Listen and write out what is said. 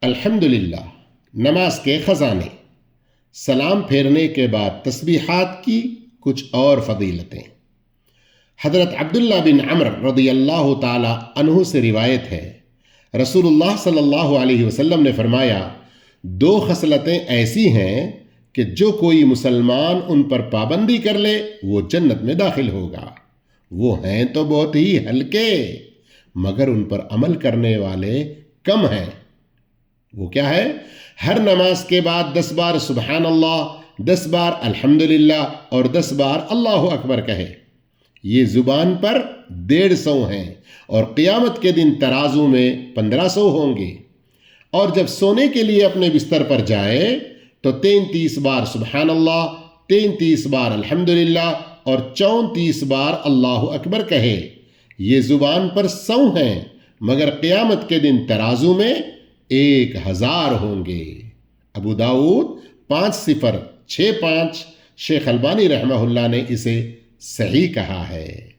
الحمدللہ، نماز کے خزانے۔ سلام پھیرنے کے بعد تسبیحات کی کچھ اور فضیلتیں۔ حضرت عبداللہ بن عمر رضی اللہ تعالی عنہ سے روایت ہے، رسول اللہ صلی اللہ علیہ وسلم نے فرمایا، 2 خصلتیں ایسی ہیں کہ جو کوئی مسلمان ان پر پابندی کر لے وہ جنت میں داخل ہوگا۔ وہ ہیں تو بہت ہی ہلکے، مگر ان پر عمل کرنے والے کم ہیں۔ وہ کیا ہے؟ ہر نماز کے بعد 10 بار سبحان اللہ، 10 بار الحمدللہ اور 10 بار اللہ اکبر کہے۔ یہ زبان پر 150 ہیں اور قیامت کے دن ترازو میں 1500 ہوں گے۔ اور جب سونے کے لیے اپنے بستر پر جائے تو 33 بار سبحان اللہ، 33 بار الحمدللہ اور 34 بار اللہ اکبر کہے۔ یہ زبان پر 100 ہیں مگر قیامت کے دن ترازو میں 1000 ہوں گے۔ ابو داؤد 5065، شیخ البانی رحمہ اللہ نے اسے صحیح کہا ہے۔